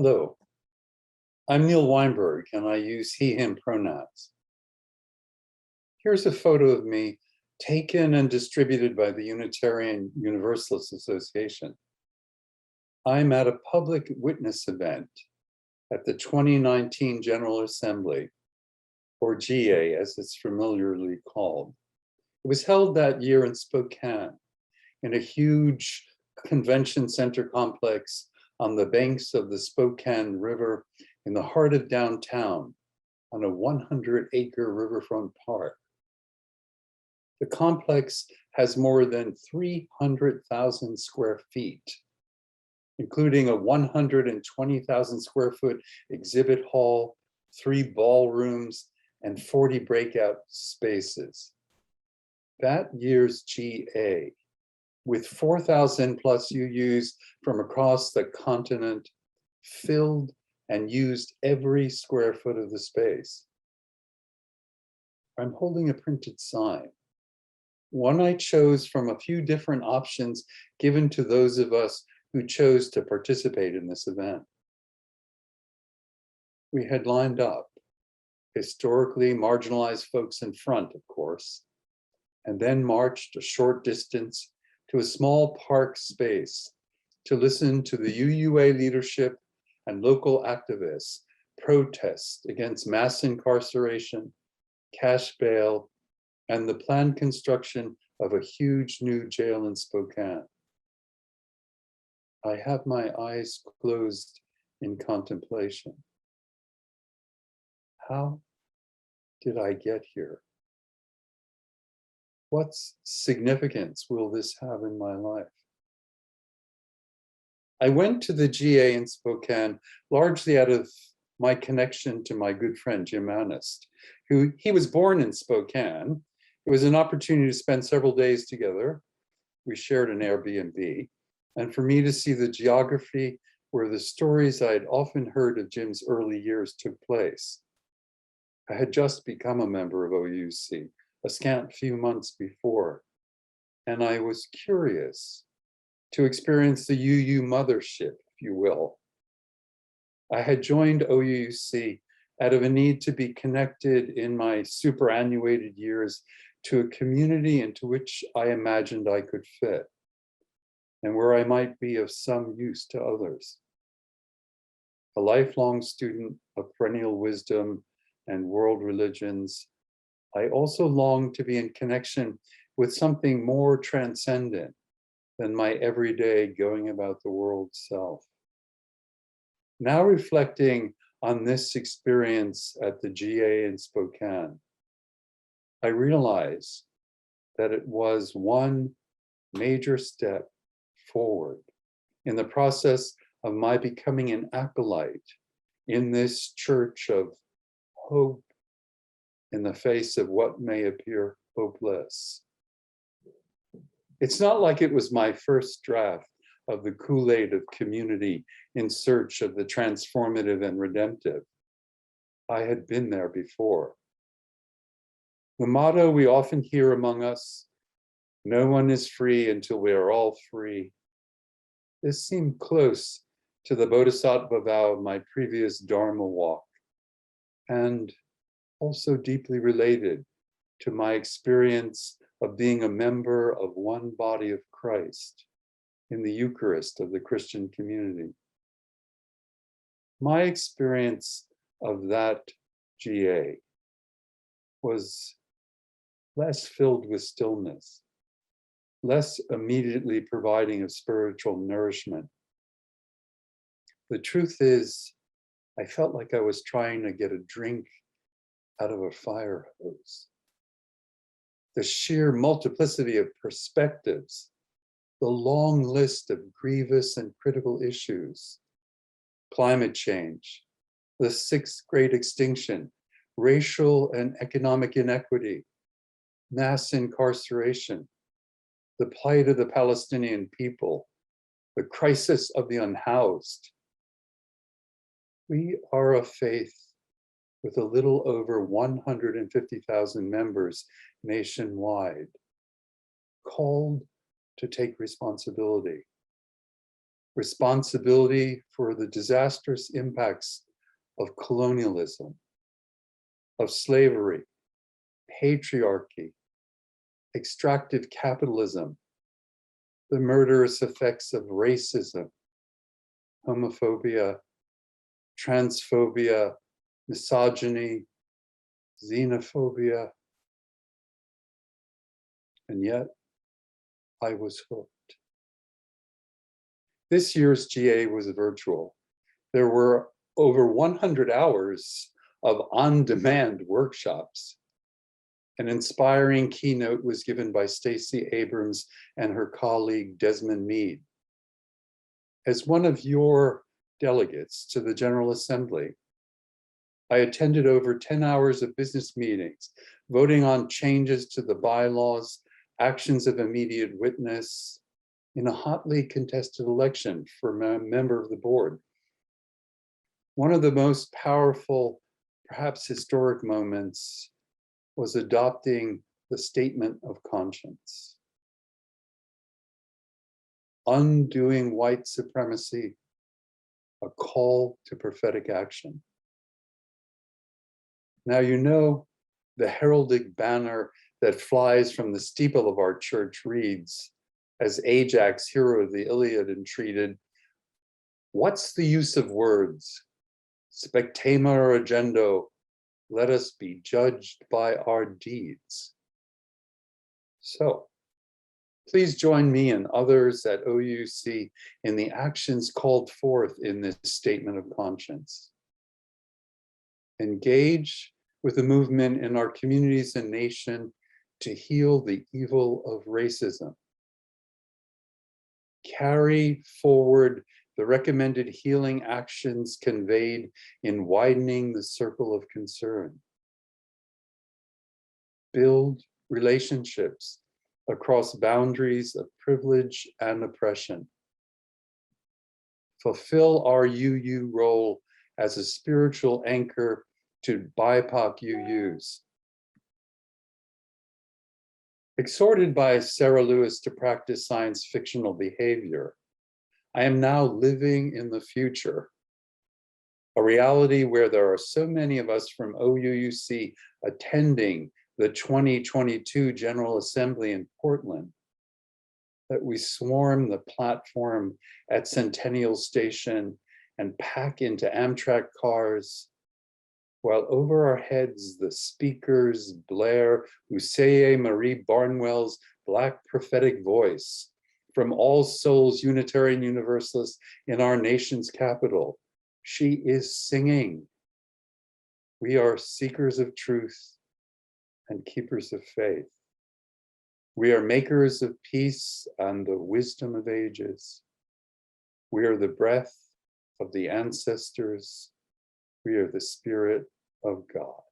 Hello, I'm Neil Weinberg and I use he, him pronouns. Here's a photo of me taken and distributed by the Unitarian Universalist Association. I'm at a public witness event at the 2019 General Assembly, or GA as it's familiarly called. It was held that year in Spokane in a huge convention center complex on the banks of the Spokane River in the heart of downtown on a 100-acre riverfront park. The complex has more than 300,000 square feet, including a 120,000 square foot exhibit hall, 3 ballrooms, and 40 breakout spaces. That year's GA, with 4,000 plus UUs from across the continent, filled and used every square foot of the space. I'm holding a printed sign, one I chose from a few different options given to those of us who chose to participate in this event. We had lined up, historically marginalized folks in front, of course, and then marched a short distance to a small park space to listen to the UUA leadership and local activists protest against mass incarceration, cash bail, and the planned construction of a huge new jail in Spokane. I have my eyes closed in contemplation. How did I get here? What significance will this have in my life? I went to the GA in Spokane largely out of my connection to my good friend Jim Anist, he was born in Spokane. It was an opportunity to spend several days together. We shared an Airbnb, and for me to see the geography where the stories I had often heard of Jim's early years took place. I had just become a member of OUUC, a scant few months before, and I was curious to experience the UU mothership, if you will. I had joined OUUC out of a need to be connected in my superannuated years to a community into which I imagined I could fit, and where I might be of some use to others. A lifelong student of perennial wisdom and world religions, I also longed to be in connection with something more transcendent than my everyday going about the world self. Now reflecting on this experience at the GA in Spokane, I realize that it was one major step forward in the process of my becoming an acolyte in this church of hope in the face of what may appear hopeless. It's not like it was my first draft of the Kool-Aid of community in search of the transformative and redemptive. I had been there before. The motto we often hear among us, "No one is free until we are all free," this seemed close to the Bodhisattva vow of my previous Dharma walk, and also deeply related to my experience of being a member of one body of Christ in the Eucharist of the Christian community. My experience of that GA was less filled with stillness, less immediately providing of spiritual nourishment. The truth is, I felt like I was trying to get a drink out of a fire hose. The sheer multiplicity of perspectives, the long list of grievous and critical issues, climate change, the sixth great extinction, racial and economic inequity, mass incarceration, the plight of the Palestinian people, the crisis of the unhoused. We are a faith with a little over 150,000 members nationwide, called to take responsibility. responsibility for the disastrous impacts of colonialism, of slavery, patriarchy, extractive capitalism, the murderous effects of racism, homophobia, transphobia, misogyny, xenophobia, and yet I was hooked. This year's GA was virtual. There were over 100 hours of on-demand workshops. An inspiring keynote was given by Stacey Abrams and her colleague Desmond Meade. As one of your delegates to the General Assembly, I attended over 10 hours of business meetings, voting on changes to the bylaws, actions of immediate witness, in a hotly contested election for a member of the board. One of the most powerful, perhaps historic moments was adopting the statement of conscience. Undoing white supremacy, a call to prophetic action. Now you know the heraldic banner that flies from the steeple of our church reads, as Ajax, hero of the Iliad, entreated, "What's the use of words? Spectator agendo, let us be judged by our deeds." So, please join me and others at OUUC in the actions called forth in this statement of conscience. Engage with the movement in our communities and nation to heal the evil of racism. Carry forward the recommended healing actions conveyed in widening the circle of concern. Build relationships across boundaries of privilege and oppression. Fulfill our UU role as a spiritual anchor to BIPOC UUs. Exhorted by Sarah Lewis to practice science fictional behavior, I am now living in the future, a reality where there are so many of us from OUUC attending the 2022 General Assembly in Portland that we swarm the platform at Centennial Station and pack into Amtrak cars, while over our heads the speakers blare Useye Marie Barnwell's Black prophetic voice from All Souls Unitarian Universalists in our nation's capital. She is singing, "We are seekers of truth and keepers of faith. We are makers of peace and the wisdom of ages. We are the breath of the ancestors. We are the Spirit of God."